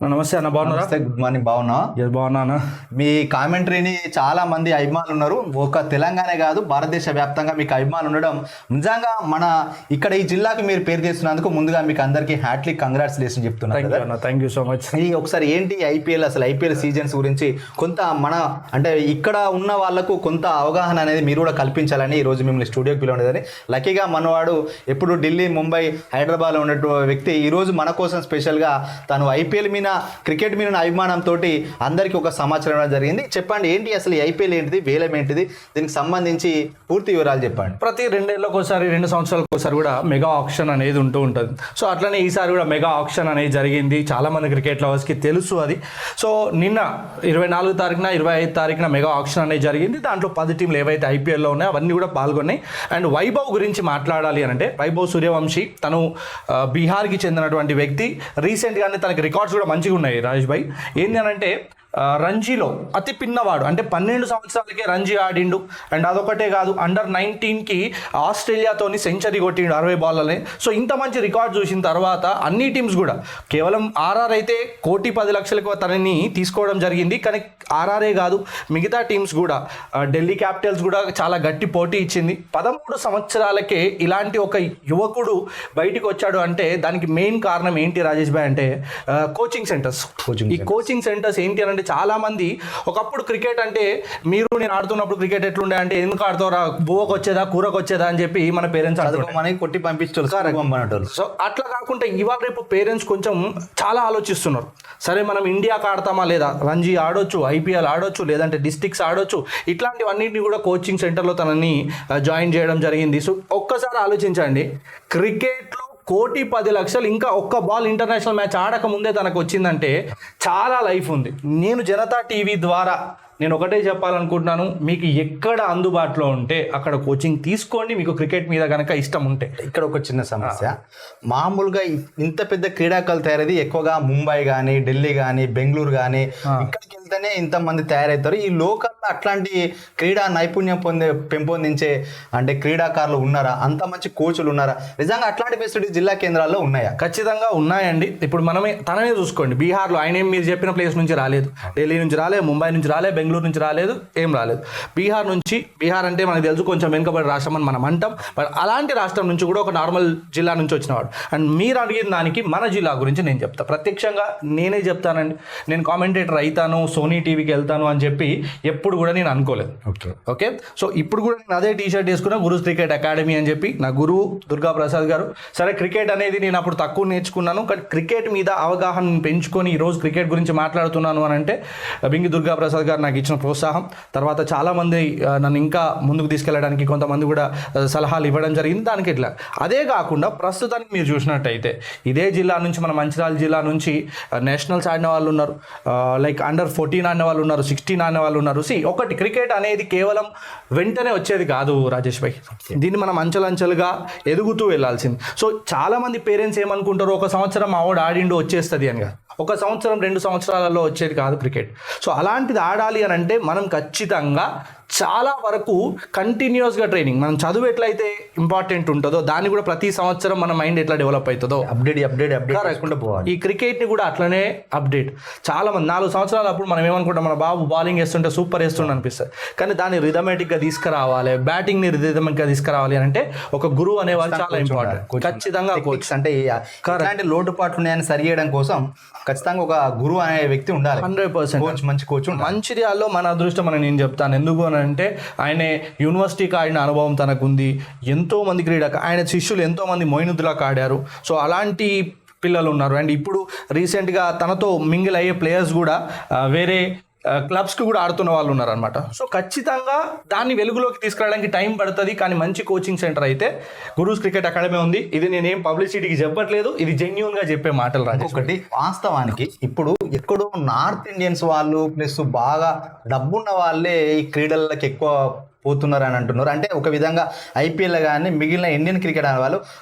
నమస్తే అన్న, బాగున్నారా? Good morning. బాగున్నా? బాగున్నాను. మీ కామెంటరీని చాలా మంది అభిమానులు ఉన్నారు. ఒక తెలంగాణ కాదు, భారతదేశ వ్యాప్తంగా మీకు అభిమానులు ఉండడం నిజంగా మన ఇక్కడ ఈ జిల్లాకి మీరు పేరు చేస్తున్నందుకు ముందుగా మీకు అందరికీ హార్ట్లీ కంగ్రాచులేషన్ చెప్తున్నాను. Thank you so much. ఇది ఒకసారి ఏంటి ఐపీఎల్, అసలు ఐపీఎల్ సీజన్స్ గురించి కొంత మన అంటే ఇక్కడ ఉన్న వాళ్ళకు కొంత అవగాహన అనేది మీరు కూడా కల్పించాలని ఈరోజు మిమ్మల్ని స్టూడియోకి పిలవలేదని. లక్కీగా మనవాడు ఎప్పుడు ఢిల్లీ, ముంబై, హైదరాబాద్లో ఉన్నటువంటి వ్యక్తి ఈరోజు మన కోసం స్పెషల్గా తను ఐపీఎల్ మీద, క్రికెట్ మీద అభిమానంతో అందరికీ ఒక సమాచారం ఇవ్వడం జరిగింది. చెప్పండి, ఏంటి అసలు ఈ ఐపీఎల్ ఏంటిది, వేలం ఏంటిది, దీనికి సంబంధించి పూర్తి వివరాలు చెప్పండి. ప్రతి 2 ఏళ్ళకి ఒకసారి, 2 సంవత్సరాలకు ఒకసారి కూడా మెగా ఆక్షన్ అనేది ఉంటుంది. సో అట్లనే ఈసారి కూడా మెగా ఆక్షన్ అనేది జరిగింది. చాలా మంది క్రికెట్ లవర్స్కి తెలుసు అది. సో నిన్న 24 తారీఖున, 25 తారీఖున మెగా ఆక్షన్ అనేది జరిగింది. దాంట్లో 10 టీంలు ఏవైతే ఐపీఎల్లో ఉన్నాయో అవన్నీ కూడా పాల్గొన్నాయి. అండ్ వైభవ్ గురించి మాట్లాడాలి అంటే, వైభవ్ సూర్యవంశీ తను బీహార్కి చెందినటువంటి వ్యక్తి. రీసెంట్గానే తనకి రికార్డ్స్ కూడా మంచిగా ఉన్నాయి రాజేష్ భాయ్. ఏంటి అని అంటే, రంజీలో అతి పిన్నవాడు, అంటే 12 సంవత్సరాలకే రంజీ ఆడిండు. అండ్ అదొకటే కాదు, అండర్ 19కి ఆస్ట్రేలియాతోని సెంచరీ కొట్టిండు 60 బాల్లనే. సో ఇంత మంచి రికార్డ్ చూసిన తర్వాత అన్ని టీమ్స్ కూడా, కేవలం ఆర్ఆర్ అయితే 1,10,00,000కు తనని తీసుకోవడం జరిగింది. కానీ ఆర్ఆర్ఏ కాదు, మిగతా టీమ్స్ కూడా, ఢిల్లీ క్యాపిటల్స్ కూడా చాలా గట్టి పోటీ ఇచ్చింది. 13 సంవత్సరాలకే ఇలాంటి ఒక యువకుడు బయటికి వచ్చాడు అంటే దానికి మెయిన్ కారణం ఏంటి రాజేష్ భాయ్ అంటే, కోచింగ్ సెంటర్స్. ఈ కోచింగ్ సెంటర్స్ ఏంటి అంటే, చాలా మంది ఒకప్పుడు క్రికెట్ అంటే, నేను ఆడుతున్నప్పుడు క్రికెట్ ఎట్లుండే అంటే, ఎందుకు ఆడుతారా, బువ్వకు వచ్చేదా, కూరకు వచ్చేదా అని చెప్పి మన పేరెంట్స్ మనకి కొట్టి పంపించారు. సో అట్లా కాకుండా ఇవాళ రేపు పేరెంట్స్ కొంచెం చాలా ఆలోచిస్తున్నారు. సరే, మనం ఇండియాకి ఆడతామా లేదా, రంజీ ఆడొచ్చు, ఐపీఎల్ ఆడొచ్చు, లేదంటే డిస్ట్రిక్ట్స్ ఆడొచ్చు, ఇట్లాంటివన్నింటినీ కూడా కోచింగ్ సెంటర్లో తనని జాయిన్ చేయడం జరిగింది. సో ఒక్కసారి ఆలోచించండి, క్రికెట్లో 1,10,00,000 ఇంకా ఒక్క బాల్ ఇంటర్నేషనల్ మ్యాచ్ ఆడక ముందే తనకు వచ్చిందంటే చాలా లైఫ్ ఉంది. నేను జనతా టీవీ ద్వారా నేను ఒకటే చెప్పాలనుకుంటున్నాను, మీకు ఎక్కడ అందుబాటులో ఉంటే అక్కడ కోచింగ్ తీసుకోండి, మీకు క్రికెట్ మీద కనుక ఇష్టం ఉంటే. ఇక్కడ ఒక చిన్న సమస్య, మామూలుగా ఇంత పెద్ద క్రీడాకారులు తయారది ఎక్కువగా ముంబై కానీ, ఢిల్లీ కానీ, బెంగళూరు కానీ, ఇక్కడికి వెళ్తేనే ఇంతమంది తయారవుతారు. ఈ లోకల్లో అట్లాంటి క్రీడా నైపుణ్యం పెంపొందించే అంటే క్రీడాకారులు ఉన్నారా? అంత మంచి కోచ్లు ఉన్నారా? నిజంగా అట్లాంటి ఫెసిలిటీస్ జిల్లా కేంద్రాల్లో ఉన్నాయా? ఖచ్చితంగా ఉన్నాయండి. ఇప్పుడు తననే చూసుకోండి, బీహార్లో ఆయన మీరు చెప్పిన ప్లేస్ నుంచి రాలేదు, ఢిల్లీ నుంచి రాలేదు, ముంబై నుంచి రాలేదు, బెంగళూరు నుంచి రాలేదు, ఏం రాలేదు. బీహార్ అంటే మనకు తెలుసు కొంచెం వెనుకబడి రాష్ట్రం అని మనం అంటాం. బట్ అలాంటి రాష్ట్రం నుంచి కూడా ఒక నార్మల్ జిల్లా నుంచి వచ్చినవాడు. అండ్ మీరు అడిగిన దానికి మన జిల్లా గురించి నేను చెప్తాను, ప్రత్యక్షంగా నేనే చెప్తానండి. నేను కామెంటేటర్ అవుతాను, సోనీ టీవీకి వెళ్తాను అని చెప్పి ఎప్పుడు కూడా నేను అనుకోలేదు. ఓకే, సో ఇప్పుడు కూడా నేను అదే టీషర్ట్ వేసుకున్నా, గురుస్ క్రికెట్ అకాడమీ అని చెప్పి. నా గురువు దుర్గా ప్రసాద్ గారు. సరే, క్రికెట్ అనేది నేను అప్పుడు తక్కువ నేర్చుకున్నాను, కానీ క్రికెట్ మీద అవగాహన పెంచుకొని ఈరోజు క్రికెట్ గురించి మాట్లాడుతున్నాను అని అంటే బింగి దుర్గా ప్రసాద్ గారు నాకు ఇచ్చిన ప్రోత్సాహం. తర్వాత చాలామంది నన్ను ఇంకా ముందుకు తీసుకెళ్ళడానికి కొంతమంది కూడా సలహాలు ఇవ్వడం జరిగింది. దానికి ఇట్లా అదే కాకుండా ప్రస్తుతానికి మీరు చూసినట్టయితే ఇదే జిల్లా నుంచి, మన మంచిర్యాల జిల్లా నుంచి నేషనల్స్ ఆడిన వాళ్ళు ఉన్నారు, లైక్ అండర్ 14 ఆడిన వాళ్ళు ఉన్నారు, 16 ఆడిన వాళ్ళు ఉన్నారు. ఒకటి, క్రికెట్ అనేది కేవలం వెంటనే వచ్చేది కాదు రాజేష్ భాయ్, దీన్ని మనం అంచెలంచెలుగా ఎదుగుతూ వెళ్ళాల్సింది. సో చాలామంది పేరెంట్స్ ఏమనుకుంటారు, ఒక సంవత్సరం ఆవిడ ఆడిండు వచ్చేస్తుంది అని. ఒక సంవత్సరం 2 సంవత్సరాలలో వచ్చేది కాదు క్రికెట్. సో అలాంటిది ఆడాలి అని అంటే మనం ఖచ్చితంగా చాలా వరకు కంటిన్యూస్గా ట్రైనింగ్, మనం చదువు ఎట్లయితే ఇంపార్టెంట్ ఉంటుందో దాన్ని కూడా ప్రతి సంవత్సరం మన మైండ్ ఎట్లా డెవలప్ అవుతుందో అప్డేట్ చేసుకుంటూ పోవాలి. ఈ క్రికెట్ని కూడా అట్లనే అప్డేట్. చాలా మంది 4 సంవత్సరాలు అప్పుడు మనం ఏమనుకుంటాం, మన బాబు బౌలింగ్ వేస్తుంటే సూపర్ వేస్తుండే అనిపిస్తుంది. కానీ దాన్ని రిథమెటిక్గా తీసుకురావాలి, బ్యాటింగ్ని రిథమెటిక్గా తీసుకురావాలి అని అంటే ఒక గురువు అనేవాళ్ళు చాలా ఇంపార్టెంట్. ఖచ్చితంగా కోచ్ అంటే ఇలాంటి లోటుపాట్లు ఉన్నాయని సరి చేయడం కోసం ఖచ్చితంగా ఒక గురువు అనే వ్యక్తి ఉండాలి. 100% మంచి కోచ్. మంచిర్యాలలో మన అదృష్టం అని నేను చెప్తాను. ఎందుకు అంటే ఆయన యూనివర్సిటీకి ఆడిన అనుభవం తనకుంది. ఎంతోమంది ఆయన శిష్యులు ఎంతోమంది మొయినుద్దులకు ఆడారు. సో అలాంటి పిల్లలు ఉన్నారు. అండ్ ఇప్పుడు రీసెంట్గా తనతో మింగిల్ అయ్యే ప్లేయర్స్ కూడా వేరే క్లబ్స్కి కూడా ఆడుతున్న వాళ్ళు ఉన్నారనమాట. సో ఖచ్చితంగా దాన్ని వెలుగులోకి తీసుకురావడానికి టైం పడుతుంది. కానీ మంచి కోచింగ్ సెంటర్ అయితే గురూస్ క్రికెట్ అకాడమీ ఉంది. ఇది నేనేం పబ్లిసిటీకి చెప్పట్లేదు, ఇది జెన్యూన్గా చెప్పే మాటలు రాజు. ఒకటి వాస్తవానికి ఇప్పుడు ఎక్కడో నార్త్ ఇండియన్స్ వాళ్ళు ప్లస్ బాగా డబ్బున్న వాళ్ళే ఈ క్రీడలకి ఎక్కువ పోతున్నారు అని అంటున్నారు. అంటే ఒక విధంగా ఐపీఎల్ కానీ మిగిలిన ఇండియన్ క్రికెట్ అనే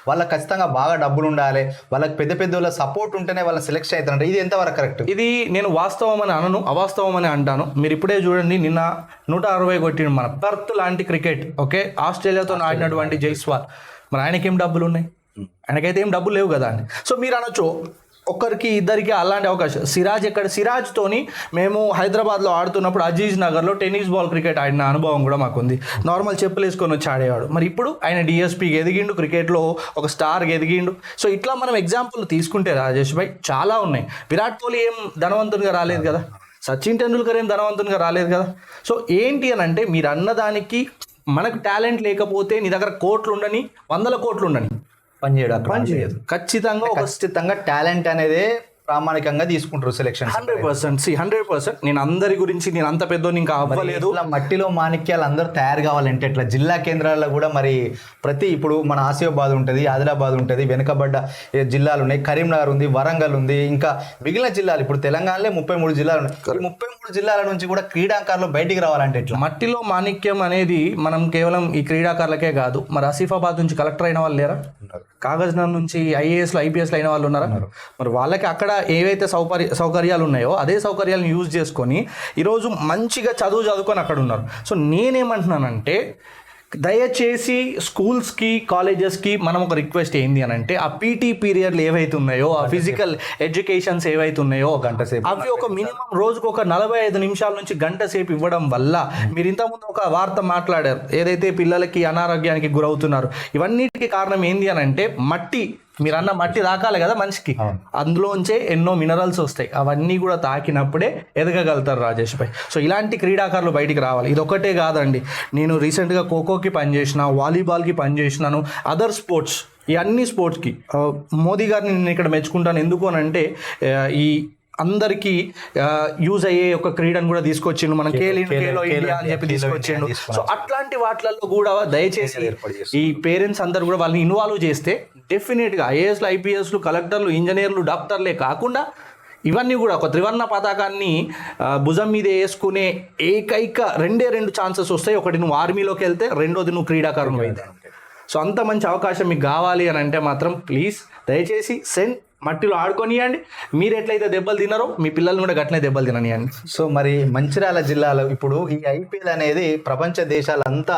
వాళ్ళకి ఖచ్చితంగా బాగా డబ్బులు ఉండాలి, వాళ్ళకి పెద్ద పెద్ద వాళ్ళ సపోర్ట్ ఉంటేనే వాళ్ళ సెలెక్ట్ అవుతారంట. ఇది ఎంతవరకు కరెక్ట్? ఇది నేను వాస్తవం అని అనను, అవాస్తవం అని అంటాను. మీరు ఇప్పుడే చూడండి, నిన్న 160 కొట్టిన మన బర్త్ లాంటి క్రికెట్, ఓకే, ఆస్ట్రేలియాతో ఆడినటువంటి జైస్వాల్. మరి ఆయనకేం డబ్బులు ఉన్నాయి? ఆయనకైతే ఏం డబ్బులు లేవు కదా అని. సో మీరు అనొచ్చు, ఒకరికి ఇద్దరికి అలాంటి అవకాశం. సిరాజ్ తోని మేము హైదరాబాద్లో ఆడుతున్నప్పుడు అజీజ్ నగర్లో టెన్నిస్ బాల్ క్రికెట్ ఆడిన అనుభవం కూడా మాకు ఉంది. నార్మల్ చెప్పులు వేసుకొని వచ్చి ఆడేవాడు. మరి ఇప్పుడు ఆయన డిఎస్పీకి ఎదిగిండు, క్రికెట్లో ఒక స్టార్కి ఎదిగిండు. సో ఇట్లా మనం ఎగ్జాంపుల్ తీసుకుంటే రాజేష్ భాయ్ చాలా ఉన్నాయి. విరాట్ కోహ్లీ ఏం ధనవంతునిగా రాలేదు కదా, సచిన్ టెండూల్కర్ ఏం ధనవంతునిగా రాలేదు కదా. సో ఏంటి అని అంటే మీరు అన్నదానికి మనకు టాలెంట్ లేకపోతే నీ దగ్గర కోట్లు ఉండని, 100 కోట్లు ఉండని పనిచేయదు. ఖచ్చితంగా టాలెంట్ అనేది ప్రామాణికంగా తీసుకుంటారు సెలెక్షన్. 100%. నేను అందరి గురించి నేను అంత పెద్దోని ఇంకా అవ్వలేదు. ఇట్లా మట్టిలో మాణిక్యాలు అందరూ తయారు కావాలంటే ఇట్లా జిల్లా కేంద్రాల్లో కూడా మరి ఇప్పుడు మన ఆసిఫాబాద్ ఉంటుంది, ఆదిలాబాద్ ఉంటుంది, వెనుకబడ్డ జిల్లాలు ఉన్నాయి, కరీంనగర్ ఉంది, వరంగల్ ఉంది, ఇంకా మిగిలిన జిల్లాలు ఇప్పుడు తెలంగాణలో 33 జిల్లాలు ఉన్నాయి. ఈ 33 జిల్లాల నుంచి కూడా క్రీడాకారులు బయటికి రావాలంటే ఇట్లా మట్టిలో మాణిక్యం అనేది మనం కేవలం ఈ క్రీడాకారులకే కాదు. మరి ఆసిఫాబాద్ నుంచి కలెక్టర్ అయిన వాళ్ళు లేరా? కాగజ్నగర్ నుంచి ఐఏఎస్లు ఐపీఎస్లు అయిన వాళ్ళు ఉన్నారా? మరి వాళ్ళకి అక్కడ ఏవైతే సౌకర్యాలు ఉన్నాయో అదే సౌకర్యాలను యూజ్ చేసుకొని ఈరోజు మంచిగా చదువుకొని అక్కడ ఉన్నారు. సో నేనేమంటున్నానంటే దయచేసి స్కూల్స్కి కాలేజెస్కి మనం ఒక రిక్వెస్ట్ ఏంది అని అంటే ఆ పీటీ పీరియడ్లు ఏవైతే ఉన్నాయో, ఆ ఫిజికల్ ఎడ్యుకేషన్స్ ఏవైతే ఉన్నాయో గంట సేపు అవి ఒక మినిమం రోజుకు ఒక 45 నిమిషాల నుంచి గంట సేపు ఇవ్వడం వల్ల, మీరు ఇంతకుముందు ఒక వార్త మాట్లాడారు ఏదైతే పిల్లలకి అనారోగ్యానికి గురవుతున్నారు, ఇవన్నిటికీ కారణం ఏంది అని అంటే మట్టి. మీరు అన్న మట్టి తాకాలి కదా మనిషికి, అందులోంచే ఎన్నో మినరల్స్ వస్తాయి. అవన్నీ కూడా తాకినప్పుడే ఎదగగలుగుతారు రాజేష్ భాయ్. సో ఇలాంటి క్రీడాకారులు బయటికి రావాలి. ఇది ఒకటే కాదండి, నేను రీసెంట్గా ఖోఖోకి పనిచేసిన, వాలీబాల్కి పనిచేసినాను, అదర్ స్పోర్ట్స్, ఈ అన్ని స్పోర్ట్స్కి మోదీ గారిని నేను ఇక్కడ మెచ్చుకుంటాను. ఎందుకు అని అంటే ఈ అందరికీ యూజ్ అయ్యే ఒక క్రీడను కూడా తీసుకొచ్చిండు. మనం ఖేలో ఇండియా అని చెప్పి తీసుకొచ్చిండు. సో అట్లాంటి వాటిలలో కూడా దయచేసి ఈ పేరెంట్స్ అందరు కూడా వాళ్ళని ఇన్వాల్వ్ చేస్తే డెఫినెట్గా ఐఏఎస్లు, ఐపీఎస్లు, కలెక్టర్లు, ఇంజనీర్లు, డాక్టర్లే కాకుండా ఇవన్నీ కూడా ఒక త్రివర్ణ పతాకాన్ని భుజం మీద వేసుకునే ఏకైక 2 ఛాన్సెస్ వస్తాయి. ఒకటి నువ్వు ఆర్మీలోకి వెళ్తే, రెండోది నువ్వు క్రీడాకారులు అయితే. సో అంత మంచి అవకాశం మీకు కావాలి అని అంటే మాత్రం ప్లీజ్ దయచేసి మట్టిలో ఆడుకొనియండి. మీరు ఎట్లయితే దెబ్బలు తిన్నారో మీ పిల్లల్ని కూడా గట్లనే దెబ్బలు తిననియండి. సో మరి మంచిర్యాల జిల్లాలో ఇప్పుడు ఈ ఐపీఎల్ అనేది ప్రపంచ దేశాలంతా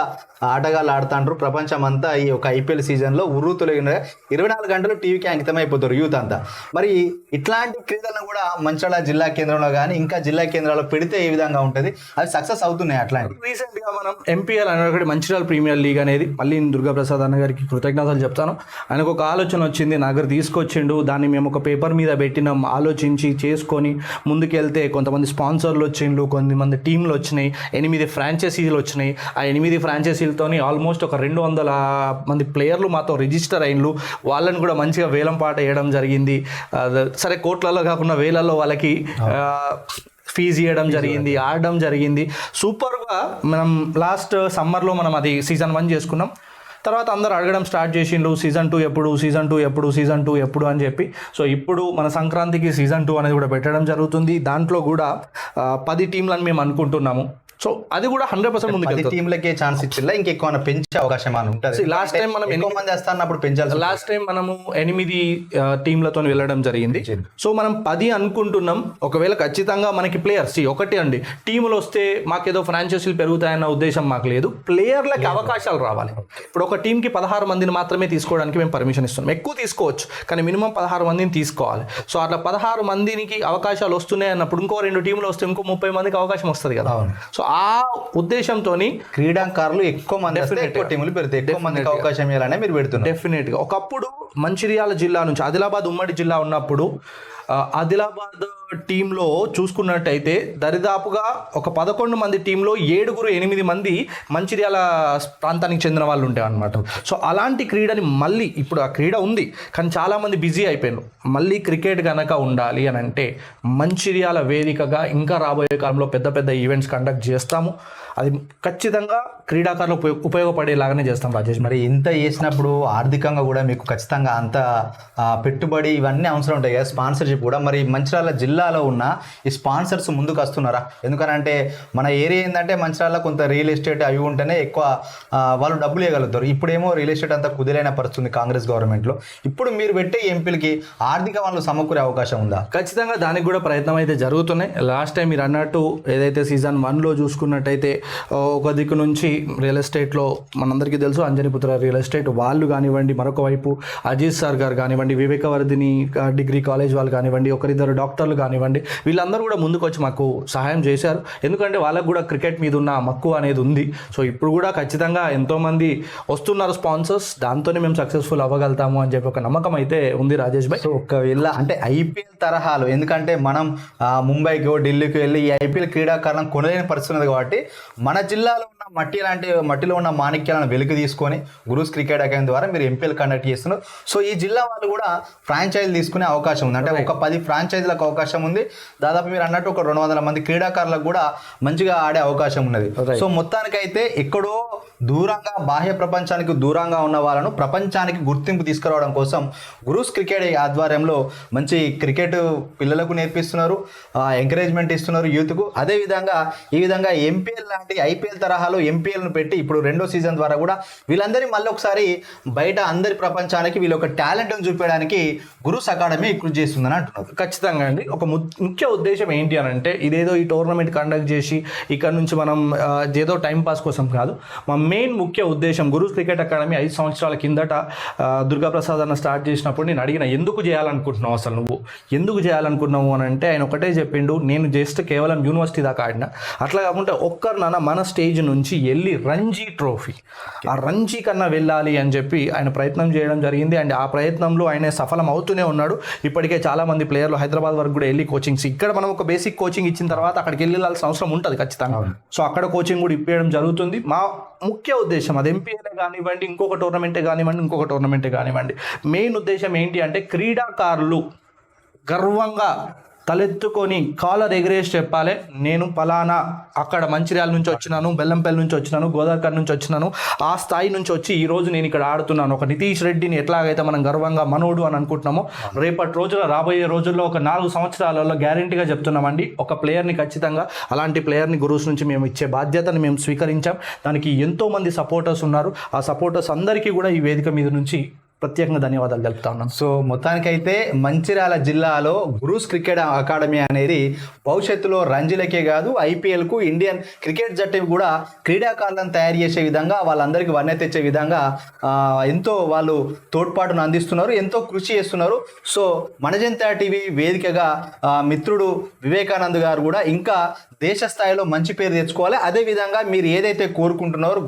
ఆటగాళ్ళు ఆడుతుంటారు. ప్రపంచం అంతా ఈ ఒక ఐపీఎల్ సీజన్లో ఉర్రూతులగిన 24 గంటలు టీవీకి అంకితం అయిపోతారు యూత్ అంతా. మరి ఇట్లాంటి క్రీడలను కూడా మంచిర్యాల జిల్లా కేంద్రంలో కానీ ఇంకా జిల్లా కేంద్రాల్లో పెడితే ఏ విధంగా ఉంటుంది, అవి సక్సెస్ అవుతున్నాయి. అట్లాంటి రీసెంట్గా మనం ఎంపీఎల్ అనే ఒకటి మంచిర్యాల ప్రీమియర్ లీగ్ అనేది, మళ్ళీ దుర్గాప్రసాద్ అన్న గారికి కృతజ్ఞతలు చెప్తాను. ఆయనకు ఒక ఆలోచన వచ్చింది, నా దగ్గర తీసుకొచ్చిండు. దాన్ని మేము ఒక పేపర్ మీద పెట్టినాం, ఆలోచించి చేసుకొని ముందుకెళ్తే కొంతమంది స్పాన్సర్లు వచ్చిండ్రు, కొంతమంది టీంలు వచ్చినాయి, 8 ఫ్రాంచైజీలు వచ్చినాయి. ఆ 8 ఫ్రాంచైజీలతోని ఆల్మోస్ట్ ఒక 200 మంది ప్లేయర్లు మాతో రిజిస్టర్ అయిన్లు. వాళ్ళని కూడా మంచిగా వేలం పాట వేయడం జరిగింది. సరే కోట్లలో కాకుండా వేలల్లో వాళ్ళకి ఫీజు ఇవ్వడం జరిగింది, ఆడడం జరిగింది. సూపర్గా మనం లాస్ట్ సమ్మర్లో మనం అది సీజన్ 1 చేసుకున్నాం. తర్వాత అందరూ అడగడం స్టార్ట్ చేసిండు, సీజన్ 2 ఎప్పుడు అని చెప్పి. సో ఇప్పుడు మన సంక్రాంతికి సీజన్ 2 అనేది కూడా పెట్టడం జరుగుతుంది. దాంట్లో కూడా 10 టీంలని మేము అనుకుంటున్నాము. సో అది కూడా 100% ముందుకు టీంలకే ఛాన్స్ ఇచ్చిల్లా, ఇంకెక్కువ పెంచే అవకాశం ఉంటుంది. లాస్ట్ టైం మనం 8 మంది వస్తున్నప్పుడు పెంచాలి. లాస్ట్ టైం మనము 8 టీంలతో వెళ్ళడం జరిగింది. సో మనం 10 అనుకుంటున్నాం. ఒకవేళ ఖచ్చితంగా మనకి ప్లేయర్స్ ఒకటి అండి, టీములు వస్తే మాకేదో ఫ్రాంచైజీలు పెరుగుతాయన్న ఉద్దేశం మాకు లేదు. ప్లేయర్లకి అవకాశాలు రావాలి. ఇప్పుడు ఒక టీంకి 16 మందిని మాత్రమే తీసుకోవడానికి మేము పర్మిషన్ ఇస్తున్నాం. ఎక్కువ తీసుకోవచ్చు కానీ మినిమం 16 మందిని తీసుకోవాలి. సో అట్లా 16 మందికి అవకాశాలు వస్తున్నాయి అన్నప్పుడు ఇంకో 2 టీంలు వస్తే ఇంకో 30 మందికి అవకాశం వస్తుంది కదా. సో ఆ ఉద్దేశంతో క్రీడాకారులు ఎక్కువ మంది ఎక్కువ టీములు పెడతాయి, ఎక్కువ మందికి అవకాశం ఇవ్వాలనే మీరు పెడుతున్నారు. డెఫినెట్గా ఒకప్పుడు మంచిర్యాల జిల్లా నుంచి ఆదిలాబాద్ ఉమ్మడి జిల్లా ఉన్నప్పుడు ఆదిలాబాద్ టీంలో చూసుకున్నట్టయితే దరిదాపుగా ఒక 11 మంది టీంలో 8 మంది మంచిర్యాల ప్రాంతానికి చెందిన వాళ్ళు ఉంటారు అనమాట. సో అలాంటి క్రీడని మళ్ళీ ఇప్పుడు ఆ క్రీడ ఉంది కానీ చాలామంది బిజీ అయిపోయారు. మళ్ళీ క్రికెట్ కనుక ఉండాలి అని అంటే మంచిర్యాల వేదికగా ఇంకా రాబోయే కాలంలో పెద్ద పెద్ద ఈవెంట్స్ కండక్ట్ చేస్తాము. అది ఖచ్చితంగా క్రీడాకారులకు ఉపయోగపడేలాగానే చేస్తాం రాజేష్. మరి ఇంత చేసినప్పుడు ఆర్థికంగా కూడా మీకు ఖచ్చితంగా అంత పెట్టుబడి ఇవన్నీ అవసరం ఉంటాయి కదా, స్పాన్సర్షిప్ కూడా. మరి మంచిర్యాల జిల్లా జిల్లాలో ఉన్న ఈ స్పాన్సర్స్ ముందుకు వస్తున్నారా? ఎందుకనంటే మన ఏరియా ఏంటంటే మంచిర్యాలలో కొంత రియల్ ఎస్టేట్ అవి ఉంటేనే ఎక్కువ వాళ్ళు డబ్బులు ఇవ్వగలుగుతారు. ఇప్పుడేమో రియల్ ఎస్టేట్ అంతా కుదిరైన పరిస్థితుంది కాంగ్రెస్ గవర్నమెంట్లో. ఇప్పుడు మీరు పెట్టే ఎంపీలకి ఆర్థిక వనరులు సమకూరే అవకాశం ఉందా? ఖచ్చితంగా దానికి కూడా ప్రయత్నం అయితే జరుగుతున్నాయి. లాస్ట్ టైం మీరు అన్నట్టు ఏదైతే సీజన్ 1లో చూసుకున్నట్టయితే ఒక దిక్కు నుంచి రియల్ ఎస్టేట్లో మనందరికీ తెలుసు అంజనీపుత్ర రియల్ ఎస్టేట్ వాళ్ళు కానివ్వండి, మరొక వైపు అజిత్ సార్ గారు కానివ్వండి, వివేకవర్ధిని డిగ్రీ కాలేజ్ వాళ్ళు కానివ్వండి, ఒకరిద్దరు డాక్టర్లు కానివ్వండి, వీళ్ళందరూ కూడా ముందుకు వచ్చి మాకు సహాయం చేశారు. ఎందుకంటే వాళ్ళకు కూడా క్రికెట్ మీద ఉన్న మక్కువ అనేది ఉంది. సో ఇప్పుడు కూడా ఖచ్చితంగా ఎంతోమంది వస్తున్నారు స్పాన్సర్స్, దాంతోనే మేము సక్సెస్ఫుల్ అవ్వగలుగుతాము అని చెప్పి ఒక నమ్మకం అయితే ఉంది రాజేష్ భాయ్. సో ఒకవేళ అంటే ఐపీఎల్ తరహాలో, ఎందుకంటే మనం ముంబైకి ఢిల్లీకి వెళ్ళి ఈ ఐపీఎల్ క్రీడాకారులను కొనలేని పరిస్థితి ఉంది కాబట్టి మన జిల్లాలో ఉన్న మట్టిలో ఉన్న మాణిక్యాలను వెలికి తీసుకొని గురూస్ క్రికెట్ అకాడమీ ద్వారా మీరు ఎంపీఎల్ కండక్ట్ చేస్తున్నారు. సో ఈ జిల్లా వాళ్ళు కూడా ఫ్రాంచైజీలు తీసుకునే అవకాశం ఉంది. అంటే ఒక 10 ఫ్రాంచైజీలకు అవకాశం ఉంది. దాదాపు మీరు అన్నట్టు ఒక 200 మంది క్రీడాకారులకు కూడా మంచిగా ఆడే అవకాశం ఉన్నది. సో మొత్తానికైతే ఎక్కడో దూరంగా బాహ్య ప్రపంచానికి దూరంగా ఉన్న వాళ్ళను ప్రపంచానికి గుర్తింపు తీసుకురావడం కోసం గురూస్ క్రికెట్ ఆధ్వర్యంలో మంచి క్రికెట్ పిల్లలకు నేర్పిస్తున్నారు, ఎంకరేజ్మెంట్ ఇస్తున్నారు యూత్కు. అదేవిధంగా ఈ విధంగా ఎంపీఎల్ లాంటి ఐపీఎల్ తరహాలో ఎంపీఎల్ను పెట్టి ఇప్పుడు 2వ సీజన్ ద్వారా కూడా వీళ్ళందరినీ మళ్ళీ ఒకసారి బయట అందరి ప్రపంచానికి వీళ్ళ ఒక టాలెంట్ను చూపించడానికి గురూస్ అకాడమీ కృషి చేస్తుందని అంటున్నారు. ఖచ్చితంగా అండి. ఒక ముఖ్య ఉద్దేశం ఏంటి అని అంటే ఇదేదో ఈ టోర్నమెంట్ కండక్ట్ చేసి ఇక్కడ నుంచి మనం ఏదో టైం పాస్ కోసం కాదు. మా మెయిన్ ముఖ్య ఉద్దేశం గురూస్ క్రికెట్ అకాడమీ 5 సంవత్సరాల కిందట దుర్గాప్రసాద్ అన్న స్టార్ట్ చేసినప్పుడు నేను అడిగిన, ఎందుకు చేయాలనుకుంటున్నావు, అసలు నువ్వు ఎందుకు చేయాలనుకుంటున్నావు అని అంటే ఆయన ఒకటే చెప్పిండు, నేను జస్ట్ కేవలం యూనివర్సిటీ దాకా ఆడిన, అట్లా కాకుండా ఒక్కరినన్నా మన స్టేజ్ నుంచి వెళ్ళి రంజీ ట్రోఫీ, ఆ రంజీ కన్నా వెళ్ళాలి అని చెప్పి ఆయన ప్రయత్నం చేయడం జరిగింది. అండ్ ఆ ప్రయత్నంలో ఆయన సఫలం అవుతూనే ఉన్నాడు. ఇప్పటికే చాలామంది ప్లేయర్లు హైదరాబాద్ వరకు కూడా వెళ్ళి కోచింగ్స్, ఇక్కడ మనం ఒక బేసిక్ కోచింగ్ ఇచ్చిన తర్వాత అక్కడికి వెళ్ళాల్సిన అవసరం ఉంటుంది ఖచ్చితంగా. సో అక్కడ కోచింగ్ కూడా ఇప్పించడం జరుగుతుంది. మా ముఖ్య ఉద్దేశం అది ఎంపీఎల్ఏ కానివ్వండి, ఇంకొక టోర్నమెంటే కానివ్వండి, మెయిన్ ఉద్దేశం ఏంటి అంటే క్రీడాకారులు గర్వంగా తలెత్తుకొని కాలర్ ఎగరేసి చెప్పాలి, నేను పలానా అక్కడ మంచిర్యాల నుంచి వచ్చినాను, బెల్లంపల్లి నుంచి వచ్చినాను, గోదావరికర్ నుంచి వచ్చినాను, ఆ స్థాయి నుంచి వచ్చి ఈ రోజు నేను ఇక్కడ ఆడుతున్నాను. ఒక నితీష్ రెడ్డిని ఎట్లాగైతే మనం గర్వంగా మనోడు అని అనుకుంటున్నామో, రేపటి రోజుల్లో రాబోయే రోజుల్లో ఒక 4 సంవత్సరాలలో గ్యారంటీగా చెప్తున్నామండి, ఒక ప్లేయర్ని ఖచ్చితంగా అలాంటి ప్లేయర్ని గురూస్ నుంచి మేము ఇచ్చే బాధ్యతని మేము స్వీకరించాం. దానికి ఎంతోమంది సపోర్టర్స్ ఉన్నారు. ఆ సపోర్టర్స్ అందరికీ కూడా ఈ వేదిక మీద నుంచి ప్రత్యేకంగా ధన్యవాదాలు తెలుపుతా ఉన్నాం. సో మొత్తానికైతే మంచిర్యాల జిల్లాలో గురూస్ క్రికెట్ అకాడమీ అనేది భవిష్యత్తులో రంజీలకే కాదు ఐపీఎల్కు ఇండియన్ క్రికెట్ జట్టుకు కూడా క్రీడాకారులను తయారు చేసే విధంగా, వాళ్ళందరికీ వన్నె తెచ్చే విధంగా ఎంతో వాళ్ళు తోడ్పాటును అందిస్తున్నారు, ఎంతో కృషి చేస్తున్నారు. సో మనజంతా టీవీ వేదికగా మిత్రుడు వివేకానంద్ గారు కూడా ఇంకా దేశ స్థాయిలో మంచి పేరు తెచ్చుకోవాలి. అదేవిధంగా మీరు ఏదైతే కోరుకుంటున్నారో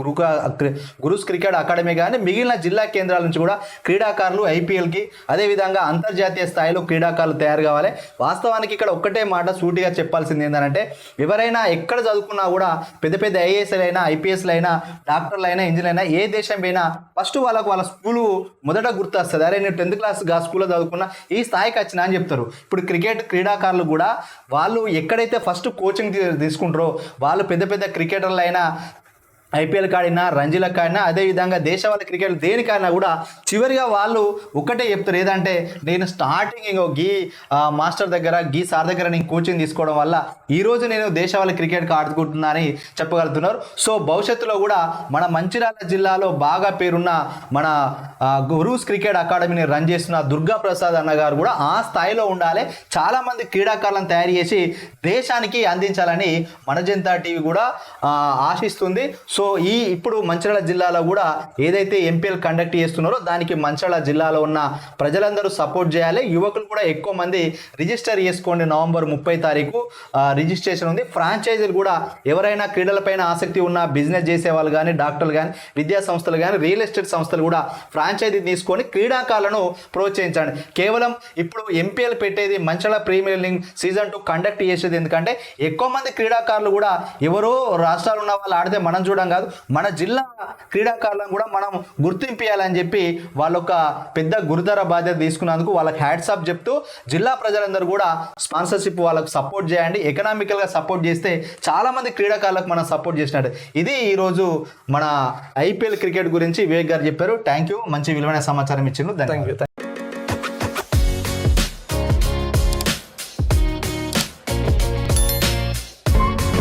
గురూస్ క్రికెట్ అకాడమీ కానీ మిగిలిన జిల్లా కేంద్రాల నుంచి కూడా క్రీడాకారులు ఐపీఎల్కి అదేవిధంగా అంతర్జాతీయ స్థాయిలో క్రీడాకారులు తయారు కావాలి. వాస్తవానికి ఇక్కడ ఒక్కటే మాట సూటిగా చెప్పాల్సింది ఏంటంటే, ఎవరైనా ఎక్కడ చదువుకున్నా కూడా పెద్ద పెద్ద ఐఏఎస్లు అయినా, ఐపీఎస్లు అయినా, డాక్టర్లు అయినా, ఇంజనీర్ అయినా, ఏ దేశం పోయినా ఫస్ట్ వాళ్ళ స్కూలు మొదట గుర్తొస్తుంది. అరే నేను 10th క్లాస్ స్కూల్లో చదువుకున్నా, ఈ స్థాయికి వచ్చినా అని చెప్తారు. ఇప్పుడు క్రికెట్ క్రీడాకారులు కూడా వాళ్ళు ఎక్కడైతే ఫస్ట్ కోచింగ్ తీసుకుంటారో వాళ్ళు పెద్ద పెద్ద క్రికెటర్లు అయినా, ఐపీఎల్ కాడినా, రంజీలకు కాడినా, అదేవిధంగా దేశవాళీ క్రికెట్ దేనికైనా కూడా చివరిగా వాళ్ళు ఒక్కటే చెప్తారు, ఏదంటే నేను స్టార్టింగ్ గీ మాస్టర్ దగ్గర, గీ సార్ దగ్గర నేను కోచింగ్ తీసుకోవడం వల్ల ఈరోజు నేను దేశవాళీ క్రికెట్కి ఆడుకుంటున్నా అని చెప్పగలుగుతున్నారు. సో భవిష్యత్తులో కూడా మన మంచిర్యాల జిల్లాలో బాగా పేరున్న మన గురూస్ క్రికెట్ అకాడమీని రన్ చేస్తున్న దుర్గాప్రసాద్ అన్న గారు కూడా ఆ స్థాయిలో ఉండాలి. చాలామంది క్రీడాకారులను తయారు చేసి దేశానికి అందించాలని మనజంతా టీవీ కూడా ఆశిస్తుంది. సో ఇప్పుడు మంచిర్యాల జిల్లాలో కూడా ఏదైతే ఎంపీఎల్ కండక్ట్ చేస్తున్నారో దానికి మంచిర్యాల జిల్లాలో ఉన్న ప్రజలందరూ సపోర్ట్ చేయాలి. యువకులు కూడా ఎక్కువ మంది రిజిస్టర్ చేసుకోండి. నవంబర్ 30 తారీఖు రిజిస్ట్రేషన్ ఉంది. ఫ్రాంచైజీలు కూడా ఎవరైనా క్రీడలపైన ఆసక్తి ఉన్న బిజినెస్ చేసే వాళ్ళు కానీ, డాక్టర్లు కానీ, విద్యా సంస్థలు కానీ, రియల్ ఎస్టేట్ సంస్థలు కూడా ఫ్రాంచైజీ తీసుకొని క్రీడాకారులను ప్రోత్సహించండి. కేవలం ఇప్పుడు ఎంపీఎల్ పెట్టేది Mancherial premier league season 2 conduct చేసేది ఎందుకంటే ఎక్కువ మంది క్రీడాకారులు కూడా ఎవరో రాష్ట్రాలు ఉన్న వాళ్ళు ఆడితే మనం చూడడం కాదు, మన జిల్లా క్రీడాకారులను కూడా మనం గుర్తింపియాలని చెప్పి వాళ్ళొక పెద్ద గురుతర బాధ్యత తీసుకున్నందుకు వాళ్ళకి హ్యాట్స్ ఆఫ్ చెప్తూ జిల్లా ప్రజలందరూ కూడా స్పాన్సర్షిప్ వాళ్ళకు సపోర్ట్ చేయండి. ఎకనామికల్గా సపోర్ట్ చేస్తే చాలామంది క్రీడాకారులకు మనం సపోర్ట్ చేసినట్టు. ఇది ఈరోజు మన ఐపీఎల్ క్రికెట్ గురించి వివేక్ గారు చెప్పారు. థ్యాంక్ యూ, మంచి విలువైన సమాచారం ఇచ్చిండ్రు. Thank you.